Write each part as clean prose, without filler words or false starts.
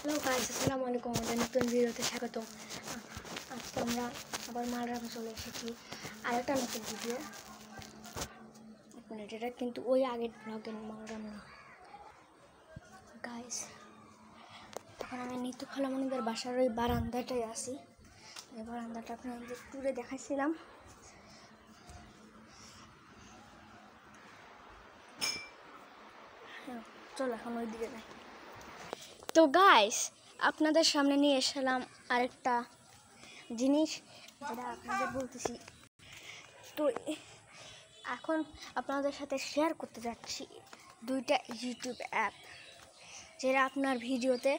Hello guys, আসসালামু আলাইকুম। আমাদের নতুন ভিডিওতে স্বাগত। আজকে আমরা আবার মালরামে চলে এসেছি আরেকটা নতুন ভিডিও। এক মিনিট, এটা কিন্তু ওই আগের ব্লগের মালরাম না গাইস। এখন আমি নিতু খালামণিদের বাসার ওই বারান্দাটায় আসি। এই বারান্দাটা আপনাদের ট্যুরে দেখাচ্ছিলাম। চলো এখন ওই দিকে যাই। তো গাইস, আপনাদের সামনে নিয়ে এসেলাম আরেকটা জিনিস, যেটা আপনাদের বলতেছি। তো এখন আপনাদের সাথে শেয়ার করতে যাচ্ছি দুইটা ইউটিউব অ্যাপ, যেটা আপনার ভিডিওতে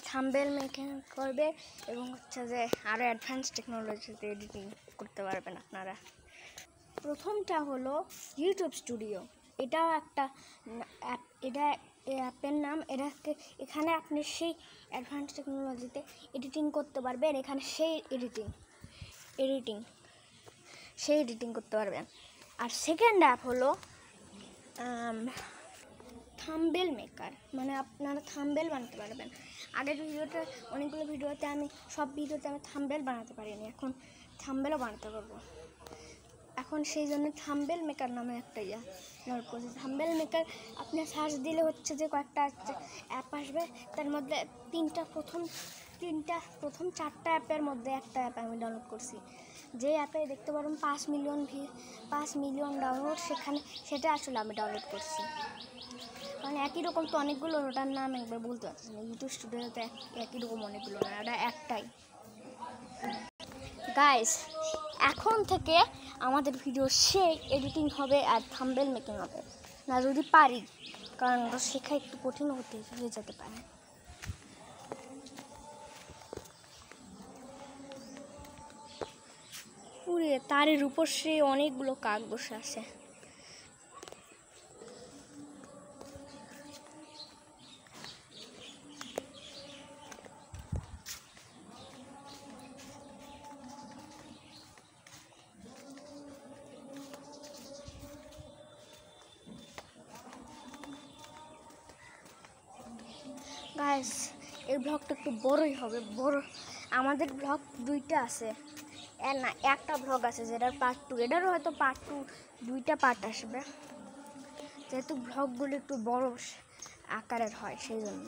থাম্বনেল মেকিং করবে এবং যে আরও অ্যাডভান্স টেকনোলজিতে এডিটিং করতে পারবেন আপনারা। প্রথমটা হলো ইউটিউব স্টুডিও। এটাও একটা অ্যাপ। এই অ্যাপের নাম এখানে আপনি সেই অ্যাডভান্স টেকনোলজিতে এডিটিং করতে পারবেন। এখানে সেই এডিটিং করতে পারবেন। আর সেকেন্ড অ্যাপ হলো থাম্বনেল মেকার, মানে আপনারা থাম্বনেল বানাতে পারবেন। আগের অনেকগুলো ভিডিওতে আমি থাম্বনেল বানাতে পারিনি, এখন থাম্বনেলও বানাতে পারবো। এখন সেই জন্য থাম্বনেল মেকার নামে একটা ডাউনলোড করছি। থাম্বনেল মেকার আপনি সার্চ দিলে যে কয়েকটা অ্যাপ আসবে, তার মধ্যে প্রথম 4টা অ্যাপের মধ্যে একটা অ্যাপ আমি ডাউনলোড করছি। যে অ্যাপে দেখতে পারবেন 5 মিলিয়ন ডাউনলোড, সেটা আসলে আমি ডাউনলোড করছি। কারণ একই রকম তো অনেকগুলো, ওটার নাম একবার বলতে পারছি না। ইউটিউব স্টুডিওতে একই রকম অনেকগুলো না, ওটা একটাই। গাইস, এখন থেকে আমাদের ভিডিও সেই এডিটিং হবে আর থাম্বনেল মেকিং হবে না, যদি পারি, কারণ ওটা শেখা একটু কঠিন হয়ে যেতে পারে। উড়ে তারের উপর সে অনেকগুলো কাক বসে আছে। গাইস, এই ব্লগটা একটু বড়ই হবে। আমাদের ব্লগ 2টা আছে, না একটা ব্লগ আছে যেটার পার্ট 2। এটারও হয়তো পার্ট 2টা পার্ট আসবে, যেহেতু ব্লগগুলো একটু বড় আকারের হয় সেই জন্য।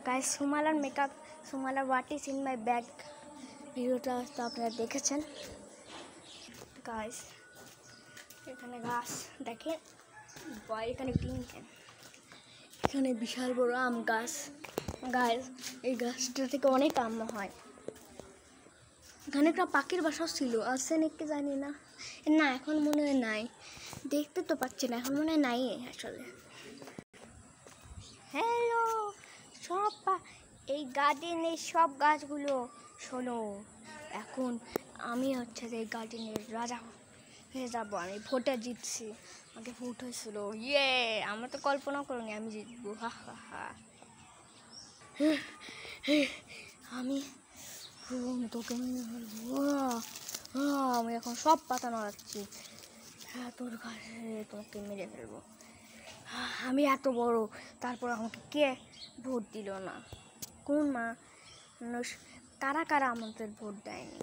Guys, Sumala what is in my bag ভিডিওটা তো আপনারা দেখেছেন। গাইস, এখানে গাছ দেখেন, এখানে এখানে বিশাল বড় আম গাছ। গাইস, এই গাছটা থেকে অনেক আম হয়। এখানে একটা পাখির বাসাও ছিল, আছে নাকি জানি না। এখন মনে হয় নাই, দেখতে তো পাচ্ছি না, এখন মনে হয় নাই আসলে। হ্যালো এই গার্ডেনের সব গাছগুলো শোনো, এখন আমি এই গার্ডেনের রাজা হয়ে যাবো। আমি ভোটে জিতছি, আমাকে ভোট হয়েছিল। আমরা তো কল্পনা করিনি আমি জিতবো। আমি তোকে আমি এখন সব পাতা নাড়াচ্ছি। তোর কাছে তোমাকে মেরে ফেলবো। আমি এত বড়, তারপর আমাকে কে ভোট দিল না? কোন মানুষ, কারা আমাদের ভোট দেয়নি?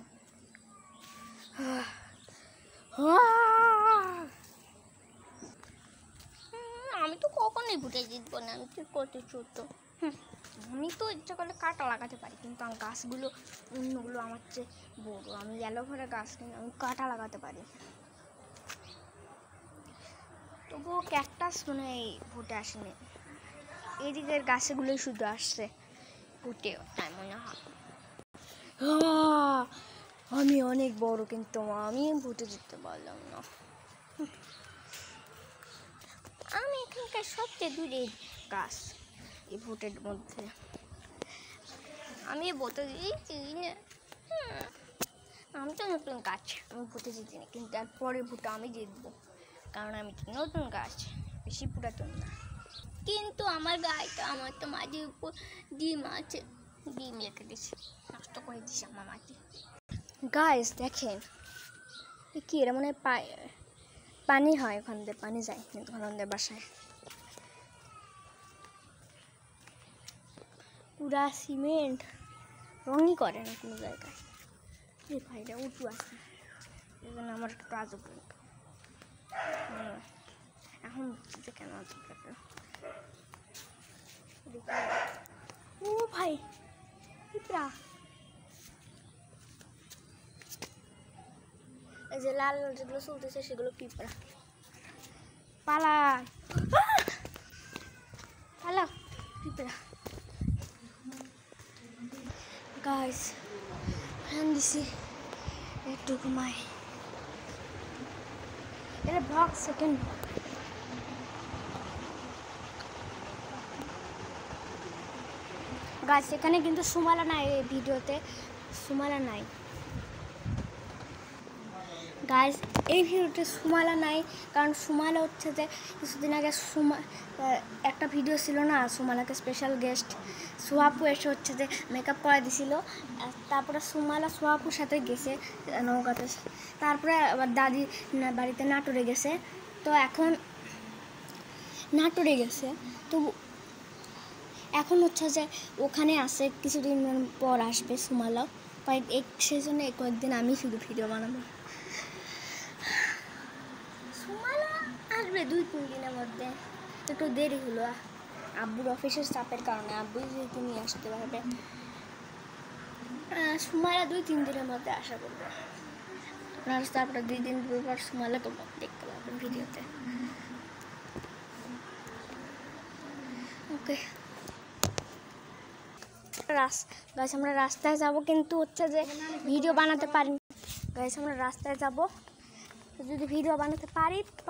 আমি তো কখনোই ভোটে জিতবো না, আমি কি করতে ছোট। আমি তো ইচ্ছা করলে কাটা লাগাতে পারি, কিন্তু আমার গাছগুলো অন্যগুলো আমার চেয়ে বড়। আমি অ্যালোভেরা গাছ, কিন্তু আমি কাটা লাগাতে পারি। তবুও ক্যাকটাস মনে হয় ভোটে আসেনি, এদিকের গাছগুলোই শুধু আসছে ভোটে, তাই মনে হয়। আমি অনেক বড়, কিন্তু আমি ভোটে জিততে পারলাম না। আমি এখানকার সবচেয়ে দূরের গাছ এই ভোটের মধ্যে। আমি ভোটে জিতেছি, আমি তো নতুন গাছ, আমি ভোটে জিতিনি, কিন্তু তারপরে ভোটে আমি জিতবো, কারণ আমি নতুন গাছ, বেশি পুরাতন না। কিন্তু আমার তো মাটির উপর ডিম আছে, ডিম রেখে দিছি, নষ্ট করে দিছি আমার মাটি। গাইস দেখেন, কি এরা মনে হয় পানি হয়, ওখান দিয়ে পানি যায় কিন্তু আমাদের বাসায়। পুরা সিমেন্ট, রঙই করে না কোনো জায়গায়। এই ভাইটা উঁচু আছে, এই জন্য আমার একটু আজব লাগে। এখন বুঝছি কেন আজব লাগে। ও ভাই পিঁপড়া, এই যে লাল যেগুলো চলতেছে সেগুলো পিঁপড়া। পালা পালা পিঁপড়া। গাইস ফ্যান দিছি একটু ঘুমাই। এটা ব্লগ সেকেন্ড। গাছ এখানে কিন্তু সুমালা নাই, এই ভিডিওতে সুমালা নাই গাইস। এই ভিডিওতে সুমালা নাই, কারণ সুমালা হচ্ছে যে কিছুদিন আগে একটা ভিডিও ছিল না, সুমালাকে স্পেশাল গেস্ট সোহাপু এসে হচ্ছে যে মেকআপ করে দিছিল। তারপরে সুমালা সোহাপুর সাথে গেছে নৌকাতে, তারপরে আবার দাদি বাড়িতে নাটোরে গেছে। তো এখন নাটোরে গেছে, তো এখন হচ্ছে যে ওখানে আসে, কিছুদিন পর আসবে সুমালা। সেই জন্য কয়েকদিন আমি শুধু ভিডিও বানাবো। সুমালা আসবে 2-3 দিনের মধ্যে, একটু দেরি হলো আব্বুর অফিসের চাপের কারণে। আব্বুই যেহেতু নিয়ে আসতে পারবে, সুমালা 2-3 দিনের মধ্যে আশা করবো। আপনারা তারপরে 2 দিন পর সুমালাকে দেখতে পারবেন ভিডিওতে। ওকে গাইস, আমরা রাস্তায় যাব, কিন্তু হচ্ছে যে ভিডিও বানাতে পারি। গাইস আমরা রাস্তায় যাব, যদি ভিডিও বানাতে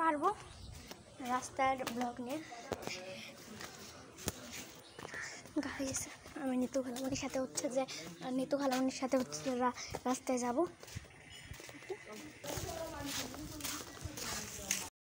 পারবো রাস্তার ব্লগ নিয়ে। গাইস আমি নিতু খালামণির সাথে হচ্ছে যে রাস্তায় যাব।